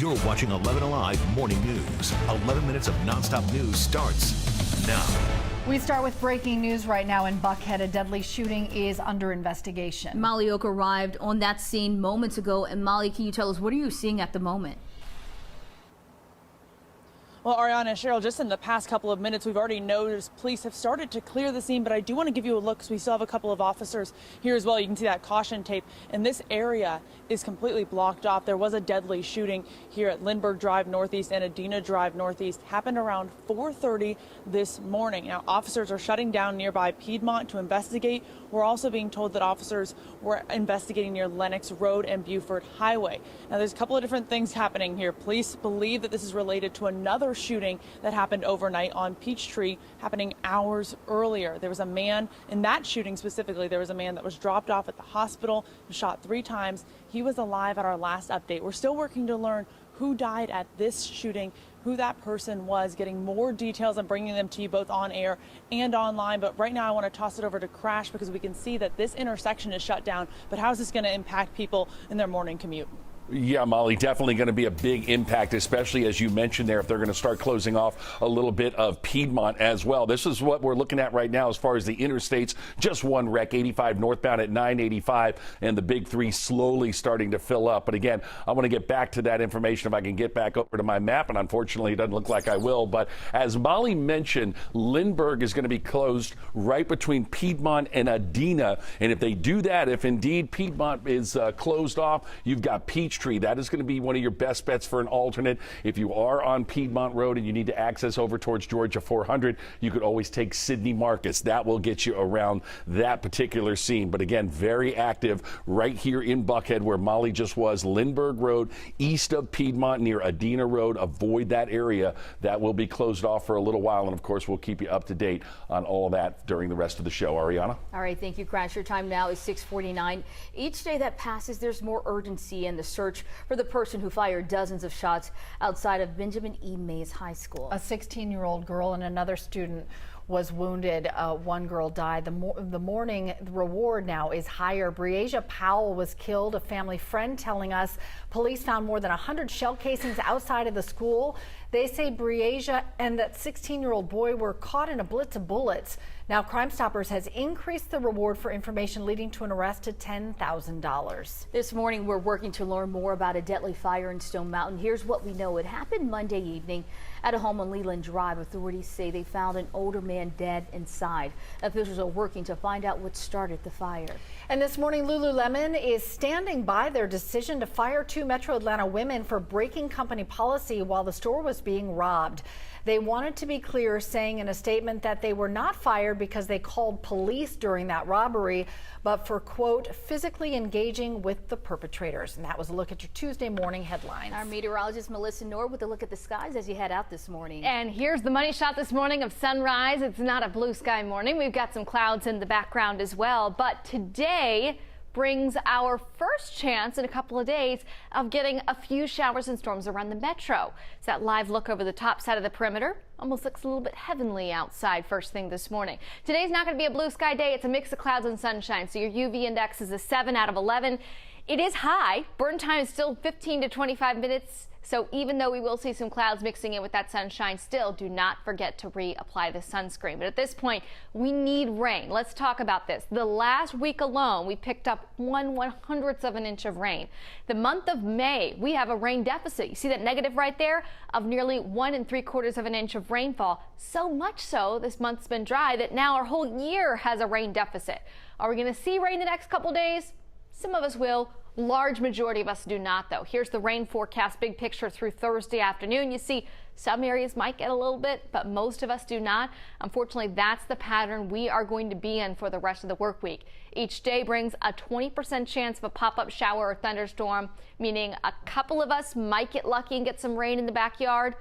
You're watching 11 Alive Morning News. 11 minutes of nonstop news starts now. We start with breaking news right now in Buckhead. A deadly shooting is under investigation. Molly Oak arrived on that scene moments ago. And Molly, can you tell us, what are you seeing at the moment? Well, Ariana and Cheryl, just in the past couple of minutes, we've already noticed police have started to clear the scene, but I do want to give you a look because we still have a couple of officers here as well. You can see that caution tape, and this area is completely blocked off. There was a deadly shooting here at Lindbergh Drive Northeast and Adena Drive Northeast. Happened around 4:30 this morning. Now, officers are shutting down nearby Piedmont to investigate. We're also being told that officers were investigating near Lenox Road and Buford Highway. Now, there's a couple of different things happening here. Police believe that this is related to another shooting that happened overnight on Peachtree, happening hours earlier. There was a man in that shooting specifically. There was a man that was dropped off at the hospital, shot 3 times. He was alive at our last update. We're still working to learn who died at this shooting, who that person was, getting more details and bringing them to you both on air and online. But right now I want to toss it over to Crash because we can see that this intersection is shut down. But how is this going to impact people in their morning commute? Yeah, Molly, definitely going to be a big impact, especially as you mentioned there, if they're going to start closing off a little bit of Piedmont as well. This is what we're looking at right now as far as the interstates. Just one wreck, 85 northbound at 985, and the big 3 slowly starting to fill up. But again, I want to get back to that information if I can get back over to my map, and unfortunately it doesn't look like I will. But as Molly mentioned, Lindbergh is going to be closed right between Piedmont and Adena. And if they do that, if indeed Piedmont is closed off, you've got Peachtree. That is going to be one of your best bets for an alternate. If you are on Piedmont Road and you need to access over towards Georgia 400, you could always take Sidney Marcus. That will get you around that particular scene. But again, very active right here in Buckhead where Molly just was. Lindbergh Road, east of Piedmont near Adena Road. Avoid that area. That will be closed off for a little while. And of course, we'll keep you up to date on all of that during the rest of the show. Ariana? All right, thank you, Crash. Your time now is 6:49. Each day that passes, there's more urgency in the search for the person who fired dozens of shots outside of Benjamin E. Mays High School. A 16-year-old girl and another student was wounded. One girl died. The morning reward now is higher. Breasia Powell was killed. A family friend telling us police found more than 100 shell casings outside of the school. They say Breasia and that 16-year-old boy were caught in a blitz of bullets. Now, Crime Stoppers has increased the reward for information leading to an arrest to $10,000. This morning, we're working to learn more about a deadly fire in Stone Mountain. Here's what we know. It happened Monday evening at a home on Leland Drive. Authorities say they found an older man dead inside. Officials are working to find out what started the fire. And this morning, Lululemon is standing by their decision to fire 2 Metro Atlanta women for breaking company policy while the store was being robbed. They wanted to be clear, saying in a statement that they were not fired because they called police during that robbery, but for, quote, physically engaging with the perpetrators. And that was a look at your Tuesday morning headlines. Our meteorologist Melissa Nord with a look at the skies as you head out this morning. And here's the money shot this morning of sunrise. It's not a blue sky morning. We've got some clouds in the background as well. But today brings our first chance in a couple of days of getting a few showers and storms around the metro. It's that live look over the top side of the perimeter. Almost looks a little bit heavenly outside first thing this morning. Today's not going to be a blue sky day. It's a mix of clouds and sunshine. So your UV index is a 7 out of 11. It is high. Burn time is still 15 to 25 minutes. So even though we will see some clouds mixing in with that sunshine, still do not forget to reapply the sunscreen. But at this point, we need rain. Let's talk about this. The last week alone, we picked up 1/100th of an inch of rain. The month of May, we have a rain deficit. You see that negative right there of nearly 1 3/4 of an inch of rainfall. So much so, this month's been dry that now our whole year has a rain deficit. Are we going to see rain the next couple days? Some of us will. Large majority of us do not, though. Here's the rain forecast, big picture through Thursday afternoon. You see some areas might get a little bit, but most of us do not. Unfortunately, that's the pattern we are going to be in for the rest of the work week. Each day brings a 20% chance of a pop-up shower or thunderstorm, meaning a couple of us might get lucky and get some rain in the backyard.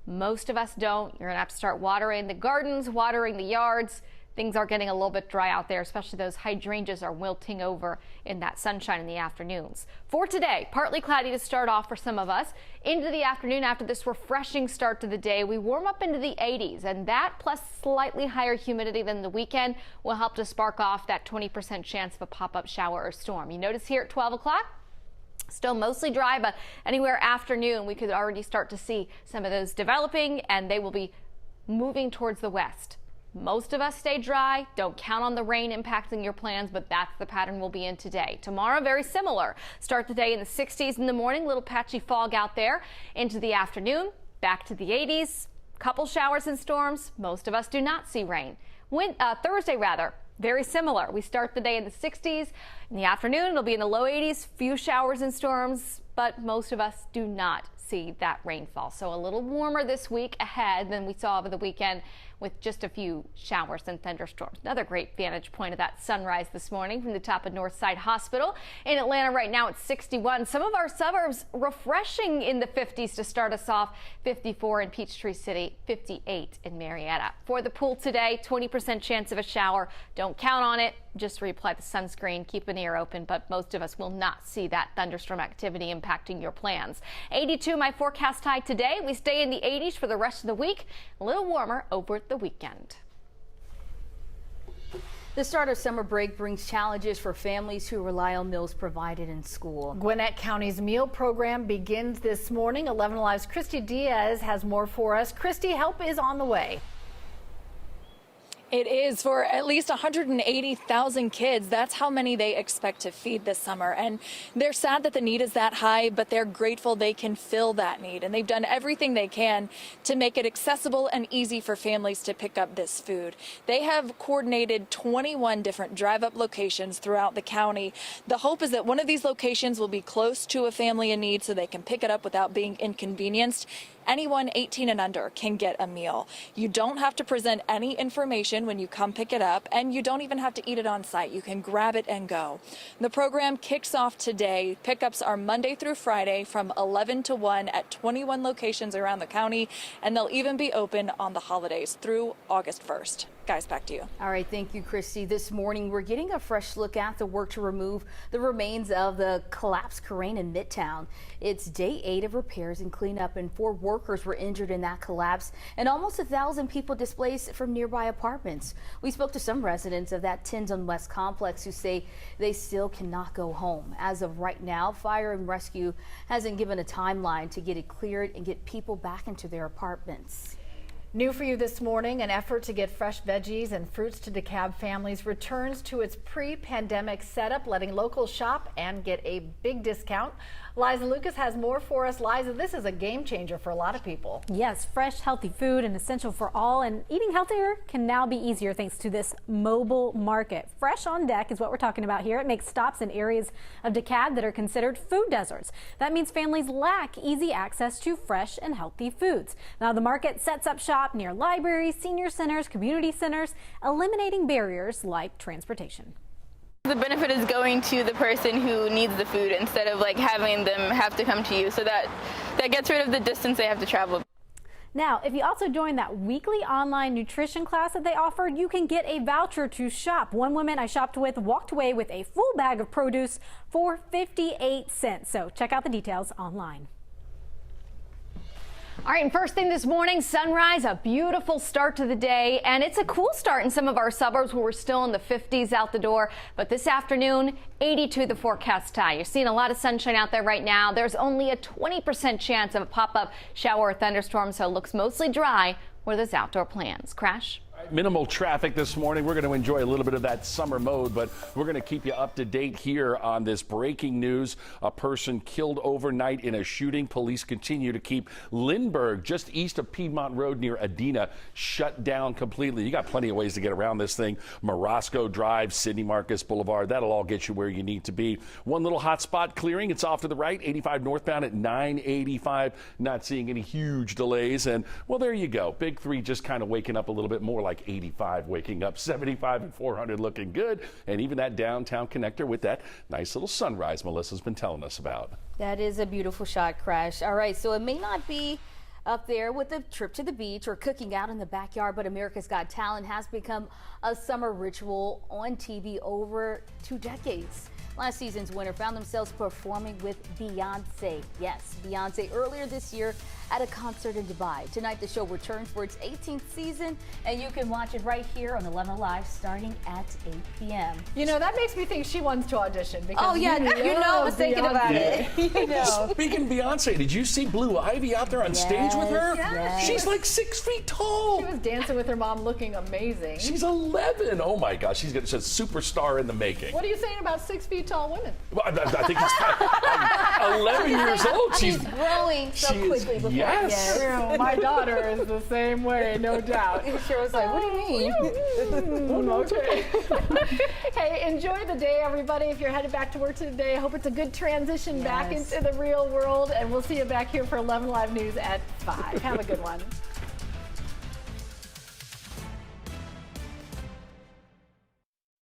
Most of us don't. You're going to have to start watering the gardens, watering the yards. Things are getting a little bit dry out there, especially those hydrangeas are wilting over in that sunshine in the afternoons. For today, partly cloudy to start off for some of us. Into the afternoon, after this refreshing start to the day, we warm up into the 80s, and that plus slightly higher humidity than the weekend will help to spark off that 20% chance of a pop-up shower or storm. You notice here at 12 o'clock, Still mostly dry, but anywhere afternoon, we could already start to see some of those developing, and they will be moving towards the west. Most of us stay dry. Don't count on the rain impacting your plans, but that's the pattern we'll be in today. Tomorrow, very similar. Start the day in the 60s in the morning, little patchy fog out there. Into the afternoon, back to the 80s. Couple showers and storms. Most of us do not see rain. Thursday, rather. Very similar. We start the day in the 60s. In the afternoon, it'll be in the low 80s. Few showers and storms, but most of us do not see that rainfall. So a little warmer this week ahead than we saw over the weekend, with just a few showers and thunderstorms. Another great vantage point of that sunrise this morning from the top of Northside Hospital. In Atlanta right now, it's 61. Some of our suburbs refreshing in the 50s to start us off. 54 in Peachtree City, 58 in Marietta. For the pool today, 20% chance of a shower. Don't count on it. Just reapply the sunscreen, keep an ear open, but most of us will not see that thunderstorm activity impacting your plans. 82 my forecast high today. We stay in the 80s for the rest of the week. A little warmer over the weekend. The start of summer break brings challenges for families who rely on meals provided in school. Gwinnett County's meal program begins this morning. 11 Alive's Christy Diaz has more for us. Christy, help is on the way. It is for at least 180,000 kids. That's how many they expect to feed this summer. And they're sad that the need is that high, but they're grateful they can fill that need. And they've done everything they can to make it accessible and easy for families to pick up this food. They have coordinated 21 different drive-up locations throughout the county. The hope is that one of these locations will be close to a family in need so they can pick it up without being inconvenienced. Anyone 18 and under can get a meal. You don't have to present any information when you come pick it up, and you don't even have to eat it on site. You can grab it and go. The program kicks off today. Pickups are Monday through Friday from 11 to 1 at 21 locations around the county, and they'll even be open on the holidays through August 1st. Guys, back to you. All right, thank you, Christy. This morning, we're getting a fresh look at the work to remove the remains of the collapsed crane in Midtown. It's day 8 of repairs and cleanup, and 4 workers were injured in that collapse, and almost 1,000 people displaced from nearby apartments. We spoke to some residents of that Tins West complex who say they still cannot go home. As of right now, Fire and Rescue hasn't given a timeline to get it cleared and get people back into their apartments. New for you this morning, an effort to get fresh veggies and fruits to DeKalb families returns to its pre-pandemic setup, letting locals shop and get a big discount. Liza Lucas has more for us. Liza, this is a game changer for a lot of people. Yes, fresh, healthy food and essential for all, and eating healthier can now be easier thanks to this mobile market. Fresh on deck is what we're talking about here. It makes stops in areas of DeKalb that are considered food deserts. That means families lack easy access to fresh and healthy foods. Now, the market sets up shop near libraries, senior centers, community centers, eliminating barriers like transportation. The benefit is going to the person who needs the food instead of like having them have to come to you, so that gets rid of the distance they have to travel. Now, if you also join that weekly online nutrition class that they offer, you can get a voucher to shop. One woman I shopped with walked away with a full bag of produce for 58 cents. So check out the details online. All right, and first thing this morning, sunrise, a beautiful start to the day, and it's a cool start in some of our suburbs where we're still in the 50s out the door. But this afternoon, 82 the forecast high. You're seeing a lot of sunshine out there right now. There's only a 20% chance of a pop-up shower or thunderstorm, so it looks mostly dry. What are those outdoor plans? Crash? Minimal traffic this morning. We're going to enjoy a little bit of that summer mode, but we're going to keep you up to date here on this breaking news. A person killed overnight in a shooting. Police continue to keep Lindbergh, just east of Piedmont Road near Adena, shut down completely. You got plenty of ways to get around this thing. Morosco Drive, Sidney Marcus Boulevard. That'll all get you where you need to be. One little hot spot clearing. It's off to the right, 85 northbound at 985. Not seeing any huge delays. And, well, there you go. Big 3 just kind of waking up a little bit more, like 85 waking up, 75 and 400 looking good, and even that downtown connector with that nice little sunrise Melissa's been telling us about. That is a beautiful shot, Crash. All right, so it may not be up there with a trip to the beach or cooking out in the backyard, but America's Got Talent has become a summer ritual on TV over 2 decades. Last season's winner found themselves performing with Beyonce. Yes, Beyonce earlier this year at a concert in Dubai. Tonight, the show returns for its 18th season, and you can watch it right here on 11 Alive starting at 8 p.m. You know, that makes me think she wants to audition. Because Oh, yeah, you know I was thinking about it. You know. Speaking of Beyonce, did you see Blue Ivy out there on stage with her? Yes. She's like 6 feet tall. She was dancing with her mom looking amazing. She's 11. Oh my gosh, she's a superstar in the making. What are you saying about 6 feet tall women? Well, I think it's fine. 11 years old. She's growing so quickly. Before. Yes. True. My daughter is the same way, no doubt. She was like, what do you mean? Okay. Hey, enjoy the day, everybody. If you're headed back to work today, I hope it's a good transition back into the real world. And we'll see you back here for 11 Live News at 5. Have a good one.